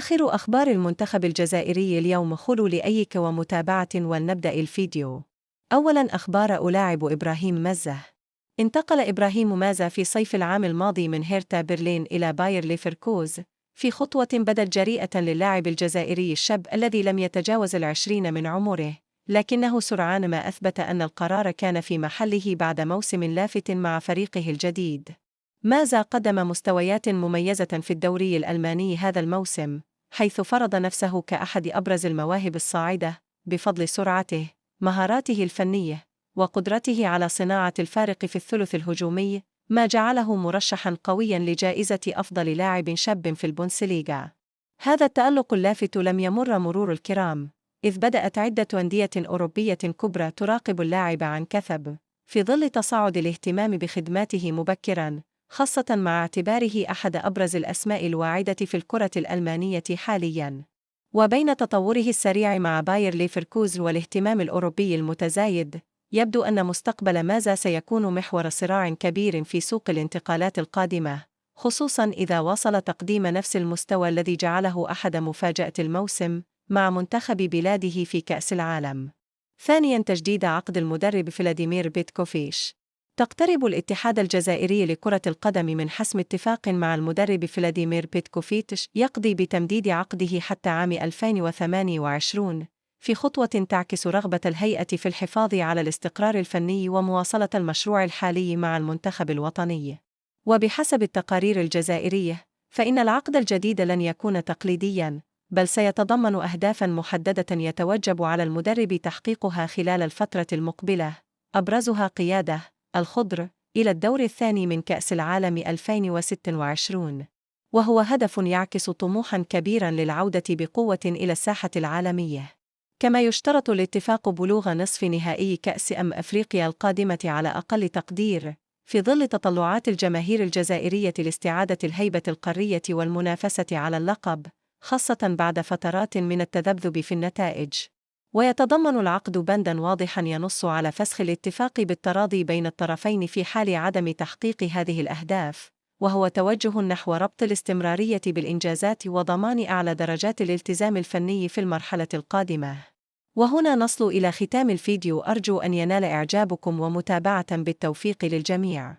آخر أخبار المنتخب الجزائري اليوم، خلوا لأيك ومتابعة ولنبدأ الفيديو. أولاً، أخبار لاعب إبراهيم مازة. انتقل إبراهيم مازة في صيف العام الماضي من هيرتا برلين إلى باير ليفركوز، في خطوة بدت جريئة للاعب الجزائري الشاب الذي لم يتجاوز 20 من عمره، لكنه سرعان ما أثبت أن القرار كان في محله بعد موسم لافت مع فريقه الجديد. مازة قدم مستويات مميزة في الدوري الألماني هذا الموسم، حيث فرض نفسه كأحد أبرز المواهب الصاعدة بفضل سرعته، مهاراته الفنية، وقدرته على صناعة الفارق في الثلث الهجومي، ما جعله مرشحاً قوياً لجائزة أفضل لاعب شاب في البوندسليغا. هذا التألق اللافت لم يمر مرور الكرام، إذ بدأت عدة أندية أوروبية كبرى تراقب اللاعب عن كثب، في ظل تصاعد الاهتمام بخدماته مبكراً، خاصة مع اعتباره أحد أبرز الأسماء الواعدة في الكرة الألمانية حالياً. وبين تطوره السريع مع باير ليفركوز والاهتمام الأوروبي المتزايد، يبدو أن مستقبل مازة سيكون محور صراع كبير في سوق الانتقالات القادمة، خصوصاً إذا واصل تقديم نفس المستوى الذي جعله أحد مفاجأة الموسم مع منتخب بلاده في كأس العالم. ثانياً، تجديد عقد المدرب فلاديمير بيتكوفيش. تقترب الاتحاد الجزائري لكرة القدم من حسم اتفاق مع المدرب فلاديمير بيتكوفيتش يقضي بتمديد عقده حتى عام 2028، في خطوة تعكس رغبة الهيئة في الحفاظ على الاستقرار الفني ومواصلة المشروع الحالي مع المنتخب الوطني. وبحسب التقارير الجزائرية، فإن العقد الجديد لن يكون تقليدياً، بل سيتضمن أهدافاً محددة يتوجب على المدرب تحقيقها خلال الفترة المقبلة، أبرزها قيادة الخضر إلى الدور الثاني من كأس العالم 2026، وهو هدف يعكس طموحاً كبيراً للعودة بقوة إلى الساحة العالمية. كما يشترط الاتفاق بلوغ نصف نهائي كأس أفريقيا القادمة على أقل تقدير، في ظل تطلعات الجماهير الجزائرية لاستعادة الهيبة القارية والمنافسة على اللقب، خاصة بعد فترات من التذبذب في النتائج. ويتضمن العقد بنداً واضحاً ينص على فسخ الاتفاق بالتراضي بين الطرفين في حال عدم تحقيق هذه الأهداف، وهو توجه نحو ربط الاستمرارية بالإنجازات وضمان أعلى درجات الالتزام الفني في المرحلة القادمة. وهنا نصل إلى ختام الفيديو، أرجو أن ينال إعجابكم ومتابعة بالتوفيق للجميع.